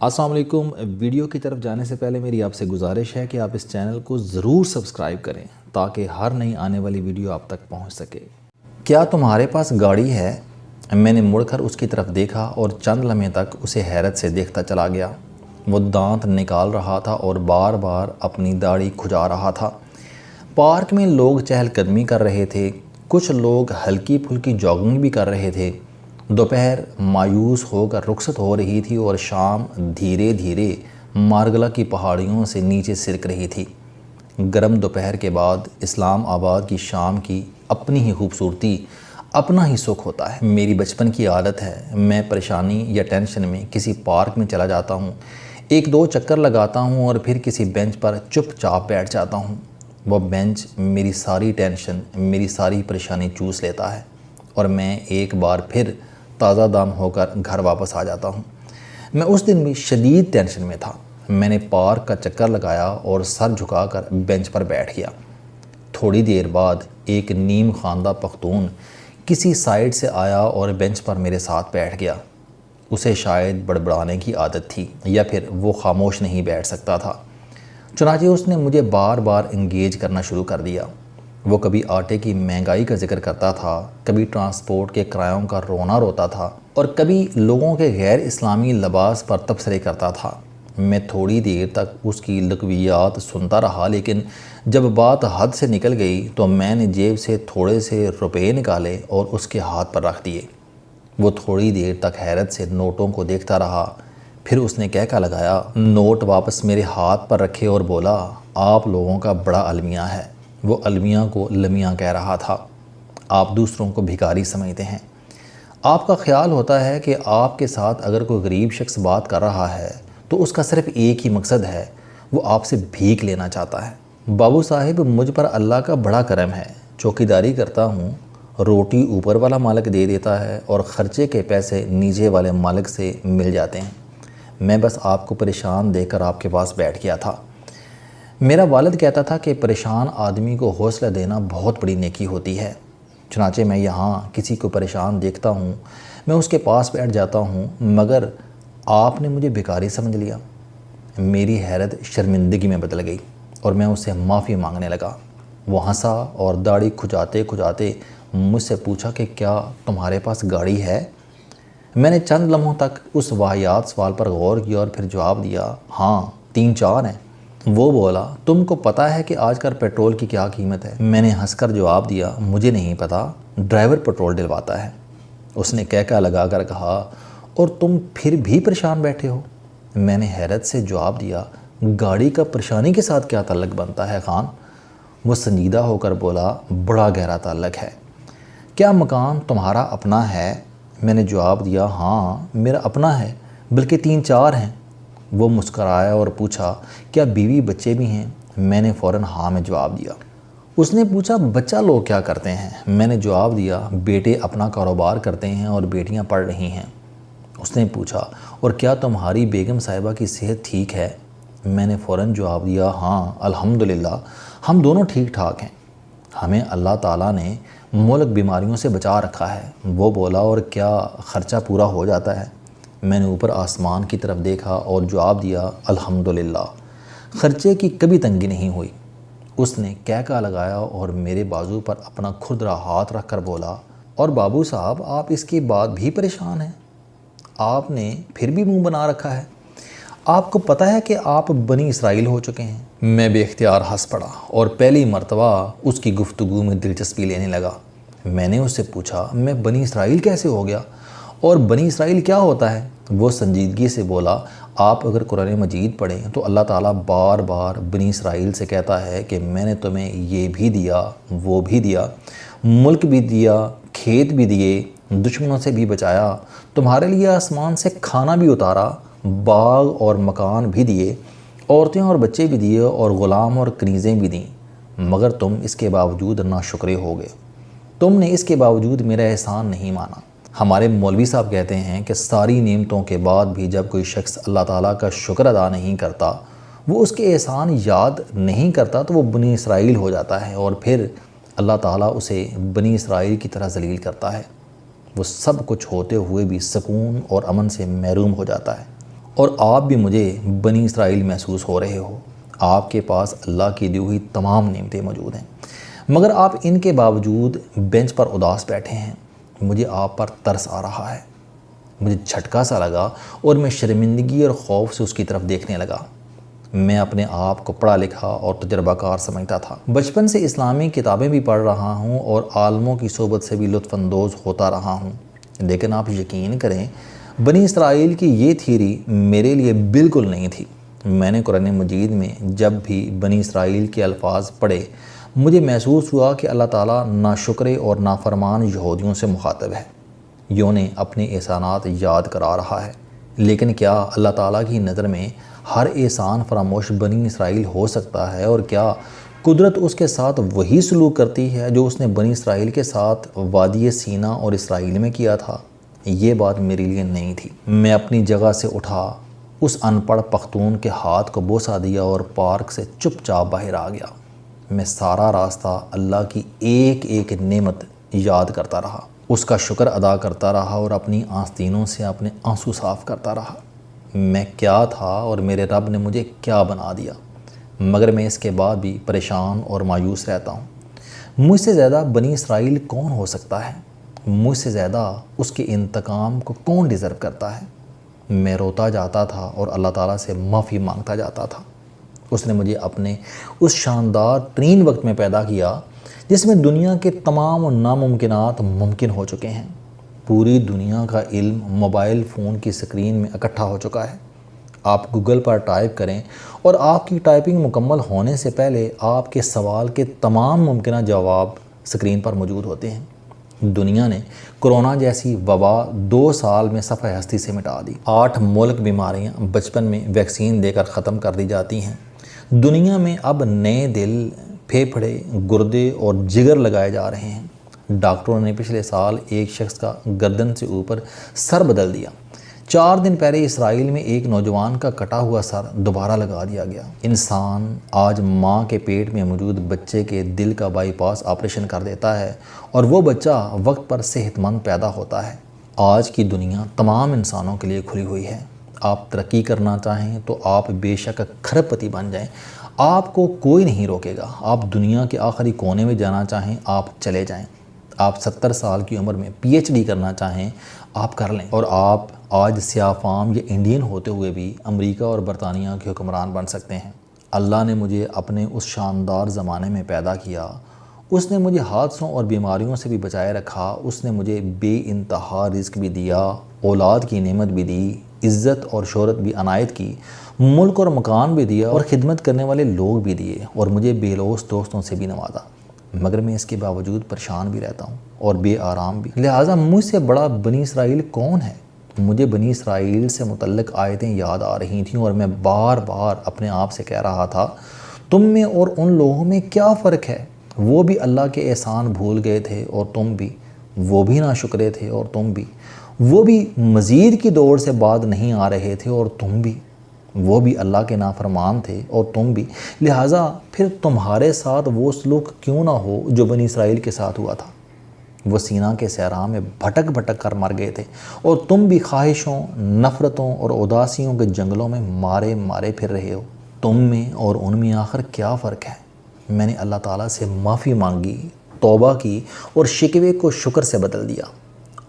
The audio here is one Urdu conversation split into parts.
السلام علیکم۔ ویڈیو کی طرف جانے سے پہلے میری آپ سے گزارش ہے کہ آپ اس چینل کو ضرور سبسکرائب کریں تاکہ ہر نئی آنے والی ویڈیو آپ تک پہنچ سکے۔ کیا تمہارے پاس گاڑی ہے؟ میں نے مڑ کر اس کی طرف دیکھا اور چند لمحے تک اسے حیرت سے دیکھتا چلا گیا۔ وہ دانت نکال رہا تھا اور بار بار اپنی داڑھی کھجا رہا تھا۔ پارک میں لوگ چہل قدمی کر رہے تھے، کچھ لوگ ہلکی پھلکی جاگنگ بھی کر رہے تھے۔ دوپہر مایوس ہو کر رخصت ہو رہی تھی اور شام دھیرے دھیرے مارگلا کی پہاڑیوں سے نیچے سرک رہی تھی۔ گرم دوپہر کے بعد اسلام آباد کی شام کی اپنی ہی خوبصورتی، اپنا ہی سکھ ہوتا ہے۔ میری بچپن کی عادت ہے، میں پریشانی یا ٹینشن میں کسی پارک میں چلا جاتا ہوں، ایک دو چکر لگاتا ہوں اور پھر کسی بینچ پر چپ چاپ بیٹھ جاتا ہوں۔ وہ بینچ میری ساری ٹینشن، میری ساری پریشانی چوس لیتا ہے اور میں ایک بار پھر تازہ دم ہو کر گھر واپس آ جاتا ہوں۔ میں اس دن بھی شدید ٹینشن میں تھا۔ میں نے پارک کا چکر لگایا اور سر جھکا کر بینچ پر بیٹھ گیا۔ تھوڑی دیر بعد ایک نیم خواندہ پختون کسی سائیڈ سے آیا اور بینچ پر میرے ساتھ بیٹھ گیا۔ اسے شاید بڑبڑانے کی عادت تھی یا پھر وہ خاموش نہیں بیٹھ سکتا تھا، چنانچہ اس نے مجھے بار بار انگیج کرنا شروع کر دیا۔ وہ کبھی آٹے کی مہنگائی کا ذکر کرتا تھا، کبھی ٹرانسپورٹ کے کرایوں کا رونا روتا تھا اور کبھی لوگوں کے غیر اسلامی لباس پر تبصرے کرتا تھا۔ میں تھوڑی دیر تک اس کی لغویات سنتا رہا، لیکن جب بات حد سے نکل گئی تو میں نے جیب سے تھوڑے سے روپے نکالے اور اس کے ہاتھ پر رکھ دیے۔ وہ تھوڑی دیر تک حیرت سے نوٹوں کو دیکھتا رہا، پھر اس نے کہہ لگایا، نوٹ واپس میرے ہاتھ پر رکھے اور بولا، آپ لوگوں کا بڑا المیہ ہے۔ وہ المیہ کو لمیہ کہہ رہا تھا۔ آپ دوسروں کو بھکاری سمجھتے ہیں۔ آپ کا خیال ہوتا ہے کہ آپ کے ساتھ اگر کوئی غریب شخص بات کر رہا ہے تو اس کا صرف ایک ہی مقصد ہے، وہ آپ سے بھیک لینا چاہتا ہے۔ بابو صاحب، مجھ پر اللہ کا بڑا کرم ہے، چوکیداری کرتا ہوں، روٹی اوپر والا مالک دے دیتا ہے اور خرچے کے پیسے نیچے والے مالک سے مل جاتے ہیں۔ میں بس آپ کو پریشان دیکھ کر آپ کے پاس بیٹھ گیا تھا۔ میرا والد کہتا تھا کہ پریشان آدمی کو حوصلہ دینا بہت بڑی نیکی ہوتی ہے، چنانچہ میں یہاں کسی کو پریشان دیکھتا ہوں، میں اس کے پاس بیٹھ جاتا ہوں، مگر آپ نے مجھے بھکاری سمجھ لیا۔ میری حیرت شرمندگی میں بدل گئی اور میں اس سے معافی مانگنے لگا۔ وہ ہنسا اور داڑھی کھجاتے کھجاتے مجھ سے پوچھا کہ کیا تمہارے پاس گاڑی ہے؟ میں نے چند لمحوں تک اس واہیات سوال پر غور کیا اور پھر جواب دیا، ہاں 3-4 ہیں۔ وہ بولا، تم کو پتہ ہے کہ آج کل پیٹرول کی کیا قیمت ہے؟ میں نے ہنس کر جواب دیا، مجھے نہیں پتہ، ڈرائیور پیٹرول ڈلواتا ہے۔ اس نے کہکا لگا کر کہا، اور تم پھر بھی پریشان بیٹھے ہو؟ میں نے حیرت سے جواب دیا، گاڑی کا پریشانی کے ساتھ کیا تعلق بنتا ہے خان؟ وہ سنجیدہ ہو کر بولا، بڑا گہرا تعلق ہے۔ کیا مکان تمہارا اپنا ہے؟ میں نے جواب دیا، ہاں میرا اپنا ہے، بلکہ 3-4 ہیں۔ وہ مسکرایا اور پوچھا، کیا بیوی بچے بھی ہیں؟ میں نے فوراً ہاں میں جواب دیا۔ اس نے پوچھا، بچہ لوگ کیا کرتے ہیں؟ میں نے جواب دیا، بیٹے اپنا کاروبار کرتے ہیں اور بیٹیاں پڑھ رہی ہیں۔ اس نے پوچھا، اور کیا تمہاری بیگم صاحبہ کی صحت ٹھیک ہے؟ میں نے فوراً جواب دیا، ہاں الحمدللہ ہم دونوں ٹھیک ٹھاک ہیں، ہمیں اللہ تعالیٰ نے ملک بیماریوں سے بچا رکھا ہے۔ وہ بولا، اور کیا خرچہ پورا ہو جاتا ہے؟ میں نے اوپر آسمان کی طرف دیکھا اور جواب دیا، الحمدللہ خرچے کی کبھی تنگی نہیں ہوئی۔ اس نے کہکا لگایا اور میرے بازو پر اپنا کھردرا ہاتھ رکھ کر بولا، اور بابو صاحب آپ اس کے بعد بھی پریشان ہیں؟ آپ نے پھر بھی منہ بنا رکھا ہے۔ آپ کو پتہ ہے کہ آپ بنی اسرائیل ہو چکے ہیں؟ میں بے اختیار ہنس پڑا اور پہلی مرتبہ اس کی گفتگو میں دلچسپی لینے لگا۔ میں نے اس سے پوچھا، میں بنی اسرائیل کیسے ہو گیا اور بنی اسرائیل کیا ہوتا ہے؟ وہ سنجیدگی سے بولا، آپ اگر قرآن مجید پڑھیں تو اللہ تعالیٰ بار بار بنی اسرائیل سے کہتا ہے کہ میں نے تمہیں یہ بھی دیا، وہ بھی دیا، ملک بھی دیا، کھیت بھی دیے، دشمنوں سے بھی بچایا، تمہارے لیے آسمان سے کھانا بھی اتارا، باغ اور مکان بھی دیے، عورتیں اور بچے بھی دیے اور غلام اور کنیزیں بھی دیں، مگر تم اس کے باوجود ناشکرے ہو گئے، تم نے اس کے باوجود میرا احسان نہیں مانا۔ ہمارے مولوی صاحب کہتے ہیں کہ ساری نعمتوں کے بعد بھی جب کوئی شخص اللہ تعالیٰ کا شکر ادا نہیں کرتا، وہ اس کے احسان یاد نہیں کرتا، تو وہ بنی اسرائیل ہو جاتا ہے اور پھر اللہ تعالیٰ اسے بنی اسرائیل کی طرح ذلیل کرتا ہے۔ وہ سب کچھ ہوتے ہوئے بھی سکون اور امن سے محروم ہو جاتا ہے اور آپ بھی مجھے بنی اسرائیل محسوس ہو رہے ہو۔ آپ کے پاس اللہ کی دی ہوئی تمام نعمتیں موجود ہیں، مگر آپ ان کے باوجود بینچ پر اداس بیٹھے ہیں۔ مجھے آپ پر ترس آ رہا ہے۔ مجھے جھٹکا سا لگا اور میں شرمندگی اور خوف سے اس کی طرف دیکھنے لگا۔ میں اپنے آپ کو پڑھا لکھا اور تجربہ کار سمجھتا تھا۔ بچپن سے اسلامی کتابیں بھی پڑھ رہا ہوں اور عالموں کی صحبت سے بھی لطف اندوز ہوتا رہا ہوں، لیکن آپ یقین کریں بنی اسرائیل کی یہ تھیوری میرے لیے بالکل نہیں تھی۔ میں نے قرآن مجید میں جب بھی بنی اسرائیل کے الفاظ پڑھے، مجھے محسوس ہوا کہ اللہ تعالیٰ ناشکرے اور نافرمان یہودیوں سے مخاطب ہے، یہ انہیں اپنے احسانات یاد کرا رہا ہے۔ لیکن کیا اللہ تعالیٰ کی نظر میں ہر احسان فراموش بنی اسرائیل ہو سکتا ہے؟ اور کیا قدرت اس کے ساتھ وہی سلوک کرتی ہے جو اس نے بنی اسرائیل کے ساتھ وادی سینا اور اسرائیل میں کیا تھا؟ یہ بات میرے لیے نہیں تھی۔ میں اپنی جگہ سے اٹھا، اس ان پڑھ پختون کے ہاتھ کو بوسہ دیا اور پارک سے چپ چاپ باہر آ گیا۔ میں سارا راستہ اللہ کی ایک ایک نعمت یاد کرتا رہا، اس کا شکر ادا کرتا رہا اور اپنی آستینوں سے اپنے آنسو صاف کرتا رہا۔ میں کیا تھا اور میرے رب نے مجھے کیا بنا دیا، مگر میں اس کے بعد بھی پریشان اور مایوس رہتا ہوں۔ مجھ سے زیادہ بنی اسرائیل کون ہو سکتا ہے؟ مجھ سے زیادہ اس کے انتقام کو کون ڈیزرو کرتا ہے؟ میں روتا جاتا تھا اور اللہ تعالیٰ سے معافی مانگتا جاتا تھا۔ اس نے مجھے اپنے اس شاندار ترین وقت میں پیدا کیا جس میں دنیا کے تمام ناممکنات ممکن ہو چکے ہیں۔ پوری دنیا کا علم موبائل فون کی سکرین میں اکٹھا ہو چکا ہے۔ آپ گوگل پر ٹائپ کریں اور آپ کی ٹائپنگ مکمل ہونے سے پہلے آپ کے سوال کے تمام ممکنہ جواب سکرین پر موجود ہوتے ہیں۔ دنیا نے کرونا جیسی وبا 2 سال میں صفحہ ہستی سے مٹا دی۔ 8 ملک بیماریاں بچپن میں ویکسین دے کر ختم کر دی جاتی ہیں۔ دنیا میں اب نئے دل، پھیپھڑے، گردے اور جگر لگائے جا رہے ہیں۔ ڈاکٹروں نے پچھلے سال ایک شخص کا گردن سے اوپر سر بدل دیا۔ 4 دن پہلے اسرائیل میں ایک نوجوان کا کٹا ہوا سر دوبارہ لگا دیا گیا۔ انسان آج ماں کے پیٹ میں موجود بچے کے دل کا بائی پاس آپریشن کر دیتا ہے اور وہ بچہ وقت پر صحت مند پیدا ہوتا ہے۔ آج کی دنیا تمام انسانوں کے لیے کھلی ہوئی ہے۔ آپ ترقی کرنا چاہیں تو آپ بے شک کھرب پتی بن جائیں، آپ کو کوئی نہیں روکے گا۔ آپ دنیا کے آخری کونے میں جانا چاہیں، آپ چلے جائیں۔ آپ 70 سال کی عمر میں پی ایچ ڈی کرنا چاہیں، آپ کر لیں۔ اور آپ آج سیاہ فام یا انڈین ہوتے ہوئے بھی امریکہ اور برطانیہ کے حکمران بن سکتے ہیں۔ اللہ نے مجھے اپنے اس شاندار زمانے میں پیدا کیا۔ اس نے مجھے حادثوں اور بیماریوں سے بھی بچائے رکھا۔ اس نے مجھے بے انتہا رزق بھی دیا، اولاد کی نعمت بھی دی، عزت اور شہرت بھی عنایت کی، ملک اور مکان بھی دیا اور خدمت کرنے والے لوگ بھی دیے، اور مجھے بے لوث دوستوں سے بھی نوازا۔ مگر میں اس کے باوجود پریشان بھی رہتا ہوں اور بے آرام بھی۔ لہٰذا مجھ سے بڑا بنی اسرائیل کون ہے؟ مجھے بنی اسرائیل سے متعلق آیتیں یاد آ رہی تھیں اور میں بار بار اپنے آپ سے کہہ رہا تھا، تم میں اور ان لوگوں میں کیا فرق ہے؟ وہ بھی اللہ کے احسان بھول گئے تھے اور تم بھی، وہ بھی ناشکرے تھے اور تم بھی، وہ بھی مزید کی دوڑ سے بعد نہیں آ رہے تھے اور تم بھی، وہ بھی اللہ کے نافرمان تھے اور تم بھی۔ لہٰذا پھر تمہارے ساتھ وہ سلوک کیوں نہ ہو جو بنی اسرائیل کے ساتھ ہوا تھا؟ وہ سینا کے صحرا میں بھٹک بھٹک کر مر گئے تھے اور تم بھی خواہشوں، نفرتوں اور اداسیوں کے جنگلوں میں مارے مارے پھر رہے ہو۔ تم میں اور ان میں آخر کیا فرق ہے؟ میں نے اللہ تعالیٰ سے معافی مانگی، توبہ کی اور شکوے کو شکر سے بدل دیا۔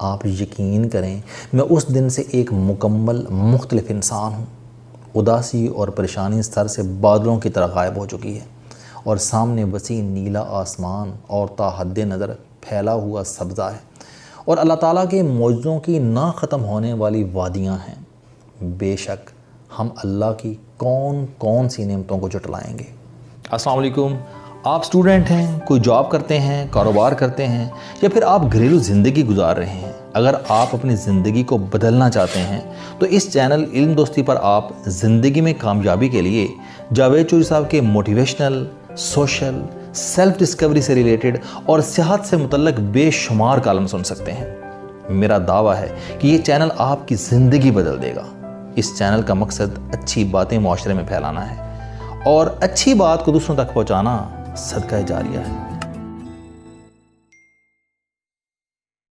آپ یقین کریں میں اس دن سے ایک مکمل مختلف انسان ہوں۔ اداسی اور پریشانی سر سے بادلوں کی طرح غائب ہو چکی ہے اور سامنے وسیع نیلا آسمان اور تا حد نظر پھیلا ہوا سبزہ ہے اور اللہ تعالیٰ کے معجزوں کی نہ ختم ہونے والی وادیاں ہیں۔ بے شک ہم اللہ کی کون کون سی نعمتوں کو جھٹلائیں گے۔ السلام علیکم۔ آپ اسٹوڈنٹ ہیں، کوئی جاب کرتے ہیں، کاروبار کرتے ہیں، یا پھر آپ گھریلو زندگی گزار رہے ہیں۔ اگر آپ اپنی زندگی کو بدلنا چاہتے ہیں تو اس چینل علم دوستی پر آپ زندگی میں کامیابی کے لیے جاوید چوہدری صاحب کے موٹیویشنل، سوشل، سیلف ڈسکوری سے ریلیٹڈ اور صحت سے متعلق بے شمار کالم سن سکتے ہیں۔ میرا دعویٰ ہے کہ یہ چینل آپ کی زندگی بدل دے گا۔ اس چینل کا مقصد اچھی باتیں معاشرے میں پھیلانا ہے اور اچھی بات کو دوسروں تک پہنچانا صدقہ جاریہ ہے۔